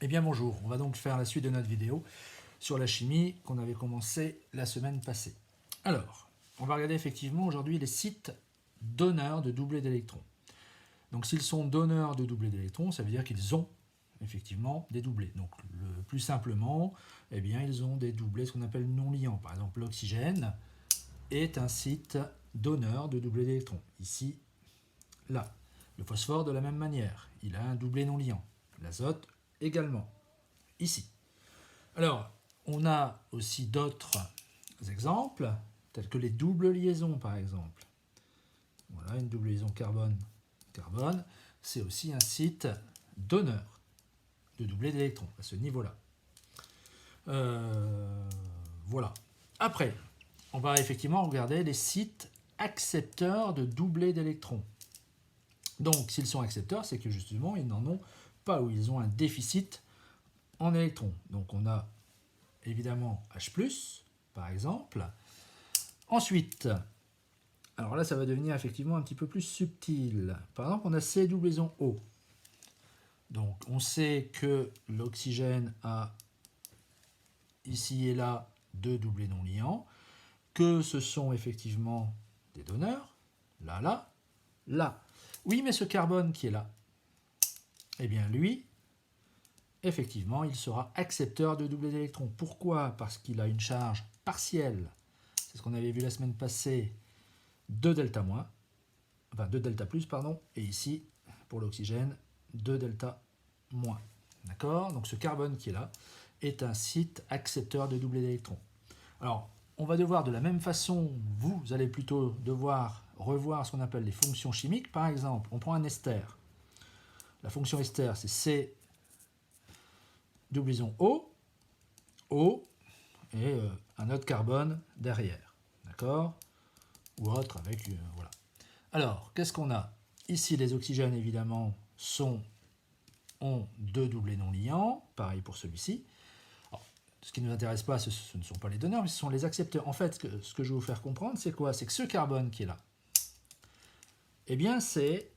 Eh bien bonjour, on va donc faire la suite de notre vidéo sur la chimie qu'on avait commencé la semaine passée. Alors, on va regarder effectivement aujourd'hui les sites donneurs de doublés d'électrons. Donc s'ils sont donneurs de doublés d'électrons, ça veut dire qu'ils ont effectivement des doublés. Donc le plus simplement, eh bien ils ont des doublés, ce qu'on appelle non liants. Par exemple, l'oxygène est un site donneur de doublés d'électrons. Ici, là. Le phosphore de la même manière, il a un doublé non liant. L'azote également. Ici. Alors, on a aussi d'autres exemples, tels que les doubles liaisons, par exemple. Voilà, une double liaison carbone-carbone, c'est aussi un site donneur de doublés d'électrons, à ce niveau-là. Voilà. Après, on va effectivement regarder les sites accepteurs de doublés d'électrons. Donc, s'ils sont accepteurs, c'est que justement, ils n'en ont pas, ou ils ont un déficit en électrons. Donc, on a évidemment H+, par exemple. Ensuite, alors là, ça va devenir effectivement un petit peu plus subtil. Par exemple, on a C doublon O. Donc, on sait que l'oxygène a ici et là deux doublés non liants, que ce sont effectivement des donneurs, là, là, là. Oui, mais ce carbone qui est là, eh bien lui, effectivement, il sera accepteur de doublés d'électrons. Pourquoi? Parce qu'il a une charge partielle, c'est ce qu'on avait vu la semaine passée, de delta moins, enfin 2 delta plus, pardon, et ici, pour l'oxygène, 2 delta moins. D'accord? Donc ce carbone qui est là est un site accepteur de doublés d'électrons. Alors, on va devoir de la même façon, vous allez plutôt devoir revoir ce qu'on appelle les fonctions chimiques. Par exemple, on prend un ester. La fonction ester, c'est C doublon O, O, et un autre carbone derrière. D'accord? Ou autre avec, voilà. Alors, qu'est-ce qu'on a? Ici, les oxygènes, évidemment, ont deux doublés non liants. Pareil pour celui-ci. Ce qui ne nous intéresse pas, ce ne sont pas les donneurs, mais ce sont les accepteurs. En fait, ce que je vais vous faire comprendre, c'est quoi? C'est que ce carbone qui est là, eh bien, c'est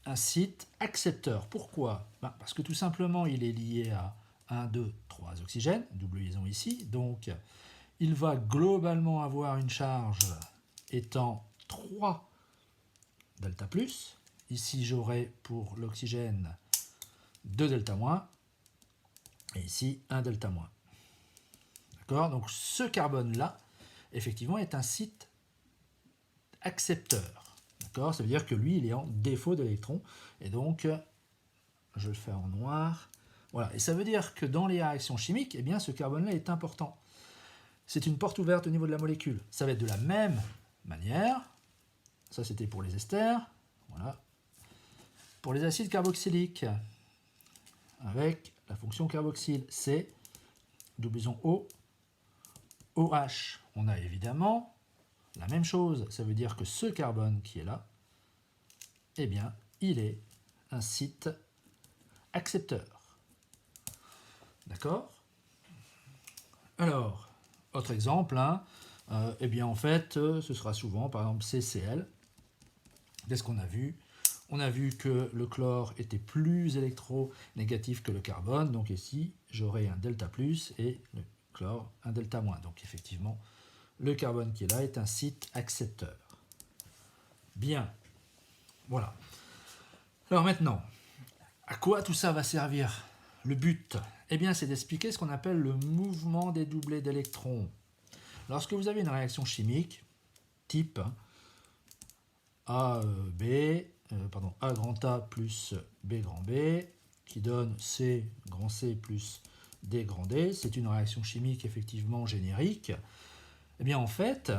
un site accepteur. Pourquoi? Parce que tout simplement, il est lié à 1, 2, 3 oxygènes, double liaison ici. Donc, il va globalement avoir une charge étant 3 delta plus. Ici, j'aurai pour l'oxygène 2 delta moins. Et ici, 1 delta moins. D'accord? Donc, ce carbone-là, effectivement, est un site accepteur. D'accord? Ça veut dire que lui, il est en défaut d'électrons. Et donc, je le fais en noir. Voilà. Et ça veut dire que dans les réactions chimiques, eh bien, ce carbone-là est important. C'est une porte ouverte au niveau de la molécule. Ça va être de la même manière. Ça, c'était pour les esters. Voilà. Pour les acides carboxyliques, avec la fonction carboxyle, C, doublon O, OH. On a évidemment la même chose. Ça veut dire que ce carbone qui est là, eh bien, il est un site accepteur. D'accord? Alors, autre exemple, hein, eh bien en fait, ce sera souvent, par exemple, CCl. Qu'est-ce qu'on a vu? On a vu que le chlore était plus électronégatif que le carbone, donc ici, j'aurai un delta plus et le chlore un delta moins. Donc effectivement, le carbone qui est là est un site accepteur. Bien, voilà. Alors maintenant, à quoi tout ça va servir? Le but, eh bien, c'est d'expliquer ce qu'on appelle le mouvement des doublés d'électrons. Lorsque vous avez une réaction chimique, type A grand A plus B grand B, qui donne C grand C plus D grand D, c'est une réaction chimique effectivement générique, eh bien en fait,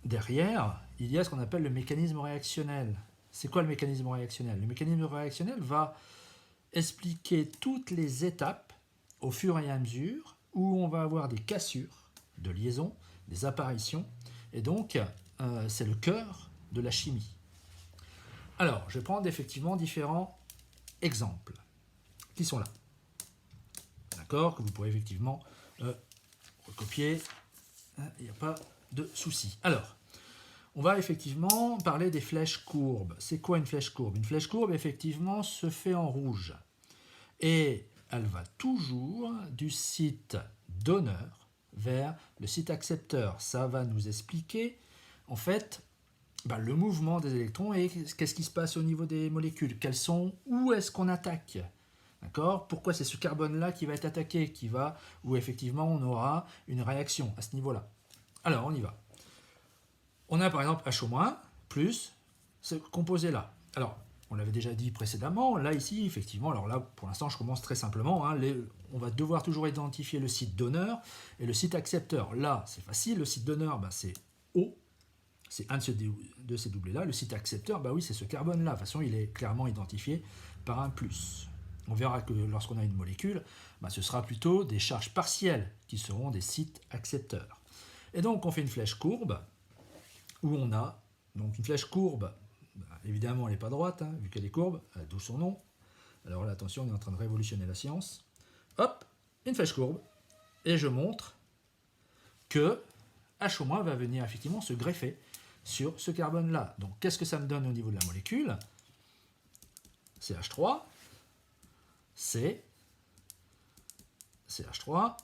derrière, il y a ce qu'on appelle le mécanisme réactionnel. C'est quoi le mécanisme réactionnel? Le mécanisme réactionnel va expliquer toutes les étapes au fur et à mesure où on va avoir des cassures de liaison, des apparitions, et donc c'est le cœur de la chimie. Alors, je vais prendre effectivement différents exemples qui sont là. D'accord? Que vous pourrez effectivement recopier. Il n'y a pas de souci. Alors, on va effectivement parler des flèches courbes. C'est quoi une flèche courbe? Une flèche courbe, effectivement, se fait en rouge. Et elle va toujours du site donneur vers le site accepteur. Ça va nous expliquer, en fait, le mouvement des électrons et qu'est-ce qui se passe au niveau des molécules. Où est-ce qu'on attaque? D'accord? Pourquoi c'est ce carbone-là qui va être attaqué, où effectivement on aura une réaction à ce niveau-là. Alors, on y va. On a par exemple HO- plus ce composé-là. Alors, on l'avait déjà dit précédemment, là ici, effectivement, alors là, pour l'instant, je commence très simplement, on va devoir toujours identifier le site donneur et le site accepteur. Là, c'est facile, le site donneur, c'est O, c'est un de ces doublés-là. Le site accepteur, oui, c'est ce carbone-là. De toute façon, il est clairement identifié par un plus. On verra que lorsqu'on a une molécule, ce sera plutôt des charges partielles qui seront des sites accepteurs. Et donc, on fait une flèche courbe, où on a donc une flèche courbe. Évidemment, elle n'est pas droite, vu qu'elle est courbe, d'où son nom. Alors là, attention, on est en train de révolutionner la science. Hop, une flèche courbe, et je montre que H- va venir effectivement se greffer sur ce carbone-là. Donc, qu'est-ce que ça me donne au niveau de la molécule? CH3, CH3,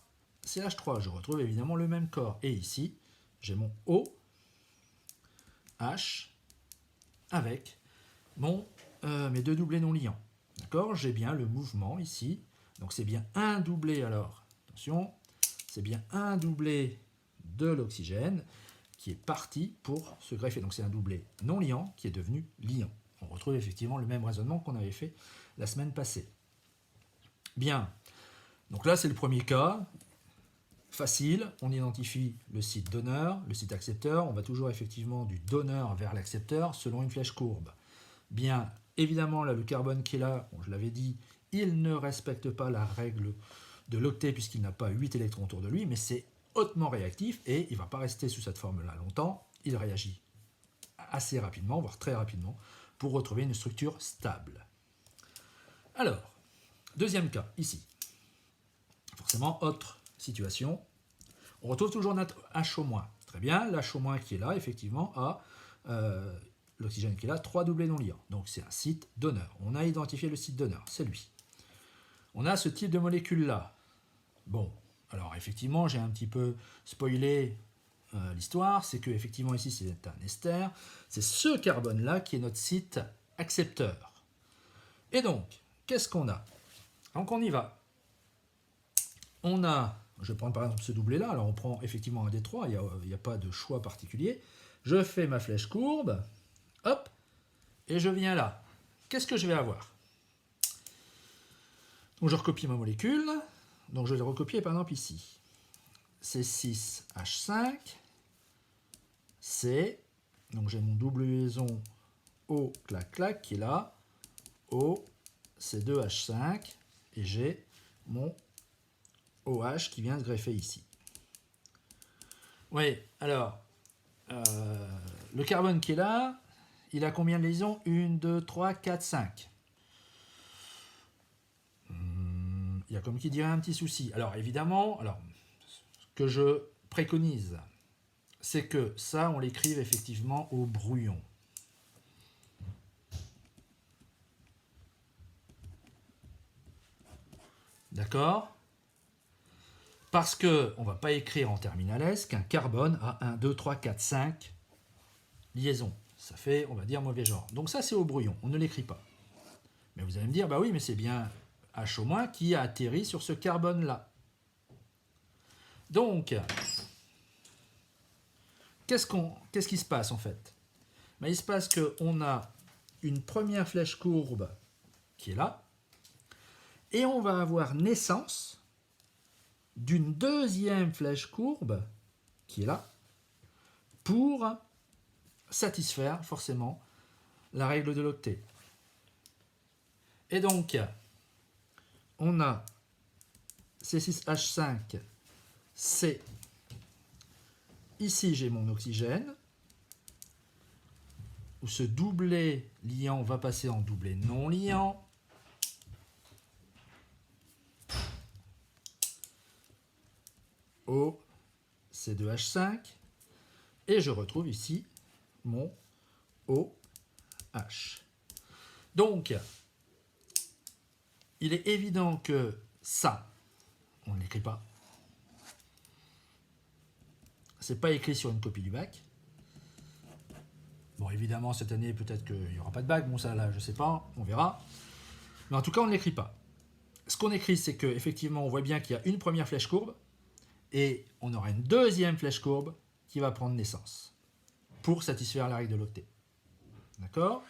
CH3. Je retrouve évidemment le même corps. Et ici, j'ai mon O, H, avec mes deux doublés non liants. D'accord? J'ai bien le mouvement ici. Donc c'est bien un doublé, alors, attention, c'est bien un doublé de l'oxygène qui est parti pour se greffer. Donc c'est un doublé non liant qui est devenu liant. On retrouve effectivement le même raisonnement qu'on avait fait la semaine passée. Bien, donc là c'est le premier cas. Facile, on identifie le site donneur, le site accepteur. On va toujours effectivement du donneur vers l'accepteur selon une flèche courbe. Bien, évidemment, là, le carbone qui est là, je l'avais dit, il ne respecte pas la règle de l'octet puisqu'il n'a pas 8 électrons autour de lui, mais c'est hautement réactif et il ne va pas rester sous cette forme-là longtemps. Il réagit assez rapidement, voire très rapidement, pour retrouver une structure stable. Alors, deuxième cas, ici. Forcément, autre situation. On retrouve toujours notre H-. Très bien, l'H- qui est là, effectivement, a l'oxygène qui est là, 3 doublés non liants. Donc c'est un site donneur. On a identifié le site donneur, c'est lui. On a ce type de molécule-là. Bon, alors effectivement, j'ai un petit peu spoilé l'histoire, c'est que effectivement ici c'est un ester, c'est ce carbone-là qui est notre site accepteur. Et donc, qu'est-ce qu'on a? Donc on y va. On a, je vais prendre par exemple ce doublé-là, alors on prend effectivement un des trois, il n'y a pas de choix particulier. Je fais ma flèche courbe, hop, et je viens là. Qu'est-ce que je vais avoir? Donc je recopie ma molécule, donc je vais recopier par exemple ici. C6H5, C, donc j'ai mon double liaison O, clac, clac, qui est là, O, C2H5, et j'ai mon OH qui vient se greffer ici. Oui, alors, le carbone qui est là, il a combien de liaisons? 1, 2, 3, 4, 5. Il y a comme qui dirait un petit souci. Alors évidemment, ce que je préconise, c'est que ça, on l'écrive effectivement au brouillon. D'accord? Parce qu'on ne va pas écrire en terminales qu'un carbone a 1, 2, 3, 4, 5 liaisons. Ça fait, on va dire, mauvais genre. Donc ça, c'est au brouillon, on ne l'écrit pas. Mais vous allez me dire, bah oui, mais c'est bien H- qui a atterri sur ce carbone-là. Donc, qu'est-ce qui se passe en fait? Il se passe qu'on a une première flèche courbe qui est là, et on va avoir naissance d'une deuxième flèche courbe qui est là, pour satisfaire forcément la règle de l'octet. Et donc, on a C6H5, C. Ici, j'ai mon oxygène, où ce doublé liant va passer en doublé non liant. O, C2H5. Et je retrouve ici mon OH. Donc, il est évident que ça, on ne l'écrit pas. C'est pas écrit sur une copie du bac. Bon, évidemment, cette année, peut-être qu'il n'y aura pas de bac. Bon, ça, là, je sais pas, on verra. Mais en tout cas, on ne l'écrit pas. Ce qu'on écrit, c'est qu'effectivement, on voit bien qu'il y a une première flèche courbe et on aura une deuxième flèche courbe qui va prendre naissance pour satisfaire la règle de l'octet. D'accord ?